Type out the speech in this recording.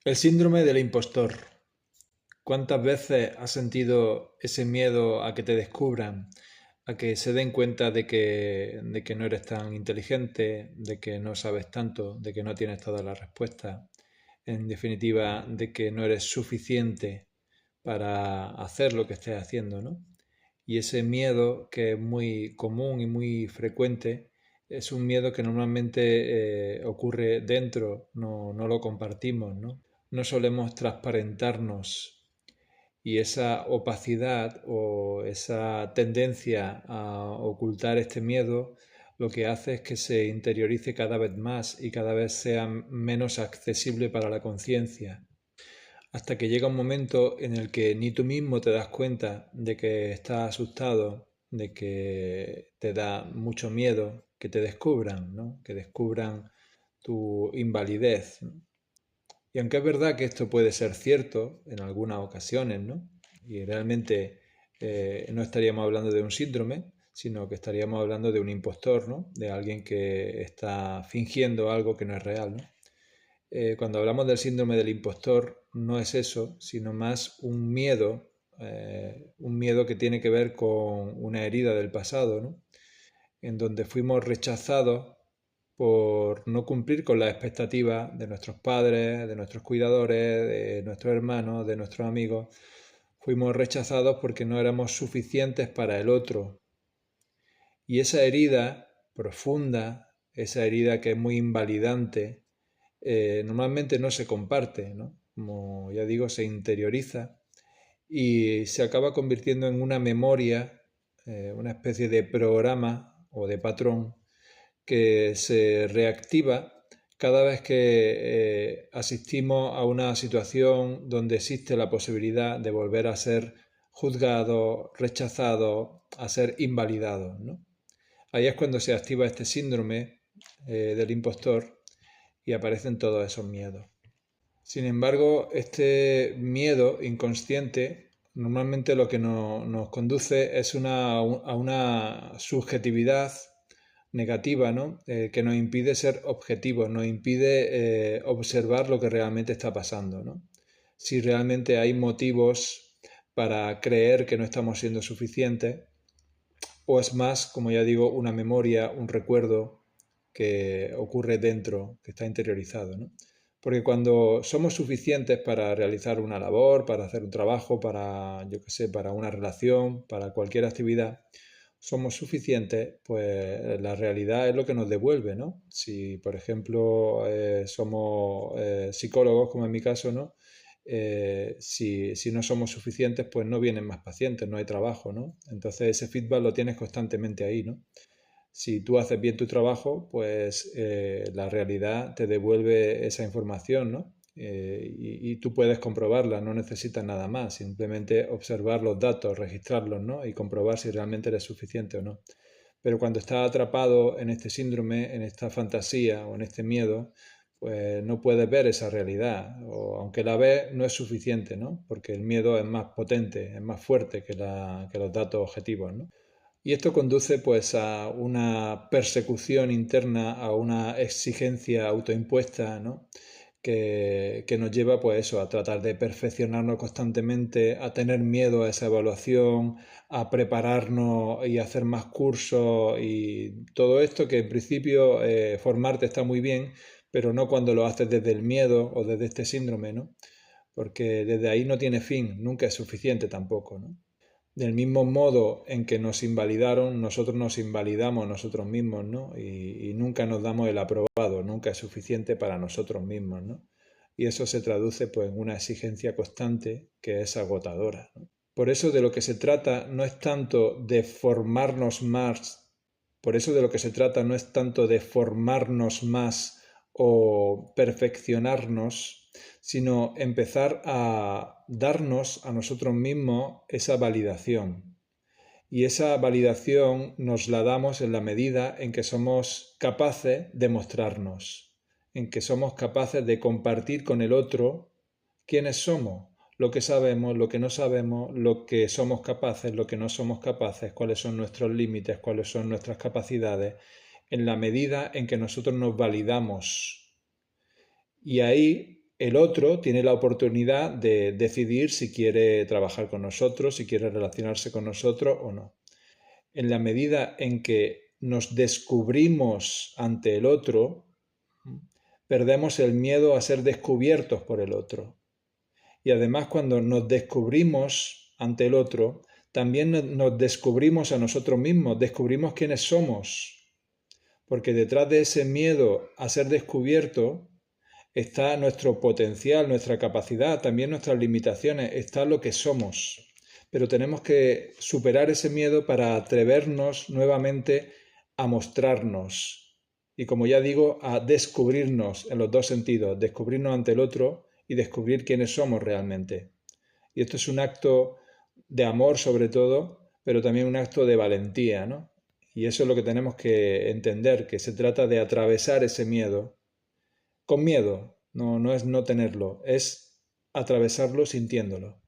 El síndrome del impostor. ¿Cuántas veces has sentido ese miedo a que te descubran, a que se den cuenta de que no eres tan inteligente, de que no sabes tanto, de que no tienes todas las respuestas, en definitiva, de que no eres suficiente para hacer lo que estés haciendo, ¿no? Y ese miedo, que es muy común y muy frecuente, es un miedo que normalmente ocurre dentro, no lo compartimos, ¿no? No solemos transparentarnos, y esa opacidad o esa tendencia a ocultar este miedo lo que hace es que se interiorice cada vez más y cada vez sea menos accesible para la conciencia, hasta que llega un momento en el que ni tú mismo te das cuenta de que estás asustado, de que te da mucho miedo que te descubran, ¿no? Que descubran tu invalidez, ¿no? Y aunque es verdad que esto puede ser cierto en algunas ocasiones, ¿no? Y realmente no estaríamos hablando de un síndrome, sino que estaríamos hablando de un impostor, ¿no? De alguien que está fingiendo algo que no es real, ¿no? Cuando hablamos del síndrome del impostor, no es eso, sino más un miedo que tiene que ver con una herida del pasado, ¿no? En donde fuimos rechazados por no cumplir con las expectativas de nuestros padres, de nuestros cuidadores, de nuestros hermanos, de nuestros amigos. Fuimos rechazados porque no éramos suficientes para el otro. Y esa herida profunda, esa herida que es muy invalidante, normalmente no se comparte, ¿no? Como ya digo, se interioriza y se acaba convirtiendo en una memoria, una especie de programa o de patrón que se reactiva cada vez que asistimos a una situación donde existe la posibilidad de volver a ser juzgado, rechazado, a ser invalidado, ¿no? Ahí es cuando se activa este síndrome del impostor y aparecen todos esos miedos. Sin embargo, este miedo inconsciente normalmente lo que nos conduce es a una subjetividad negativa, ¿no? Que nos impide ser objetivos, nos impide observar lo que realmente está pasando, ¿no? Si realmente hay motivos para creer que no estamos siendo suficientes, o es más, como ya digo, una memoria, un recuerdo que ocurre dentro, que está interiorizado, ¿no? Porque cuando somos suficientes para realizar una labor, para hacer un trabajo, para, yo qué sé, para una relación, para cualquier actividad, somos suficientes, pues la realidad es lo que nos devuelve, ¿no? Si, por ejemplo, somos psicólogos, como en mi caso, ¿no? Si no somos suficientes, pues no vienen más pacientes, no hay trabajo, ¿no? Entonces ese feedback lo tienes constantemente ahí, ¿no? Si tú haces bien tu trabajo, pues la realidad te devuelve esa información, ¿no? Y tú puedes comprobarla, no necesitas nada más, simplemente observar los datos, registrarlos, ¿no? Y comprobar si realmente eres suficiente o no. Pero cuando estás atrapado en este síndrome, en esta fantasía o en este miedo, pues no puedes ver esa realidad, o aunque la ves, no es suficiente, ¿no? Porque el miedo es más potente, es más fuerte que los datos objetivos, ¿no? Y esto conduce pues a una persecución interna, a una exigencia autoimpuesta, ¿no? Que nos lleva pues eso, a tratar de perfeccionarnos constantemente, a tener miedo a esa evaluación, a prepararnos y hacer más cursos y todo esto que en principio formarte está muy bien, pero no cuando lo haces desde el miedo o desde este síndrome, ¿no? Porque desde ahí no tiene fin, nunca es suficiente tampoco, ¿no? Del mismo modo en que nos invalidaron, nosotros nos invalidamos nosotros mismos, ¿no? Y nunca nos damos el aprobado, nunca es suficiente para nosotros mismos, ¿no? Y eso se traduce pues en una exigencia constante que es agotadora, ¿no? Por eso de lo que se trata no es tanto de formarnos más, por eso de lo que se trata no es tanto de formarnos más o perfeccionarnos, sino empezar a darnos a nosotros mismos esa validación. Y esa validación nos la damos en la medida en que somos capaces de mostrarnos, en que somos capaces de compartir con el otro quiénes somos, lo que sabemos, lo que no sabemos, lo que somos capaces, lo que no somos capaces, cuáles son nuestros límites, cuáles son nuestras capacidades, en la medida en que nosotros nos validamos. Y ahí el otro tiene la oportunidad de decidir si quiere trabajar con nosotros, si quiere relacionarse con nosotros o no. En la medida en que nos descubrimos ante el otro, perdemos el miedo a ser descubiertos por el otro. Y además, cuando nos descubrimos ante el otro, también nos descubrimos a nosotros mismos, descubrimos quiénes somos. Porque detrás de ese miedo a ser descubierto está nuestro potencial, nuestra capacidad, también nuestras limitaciones, está lo que somos. Pero tenemos que superar ese miedo para atrevernos nuevamente a mostrarnos. Y como ya digo, a descubrirnos en los dos sentidos, descubrirnos ante el otro y descubrir quiénes somos realmente. Y esto es un acto de amor sobre todo, pero también un acto de valentía, ¿no? Y eso es lo que tenemos que entender, que se trata de atravesar ese miedo con miedo, no es no tenerlo, es atravesarlo sintiéndolo.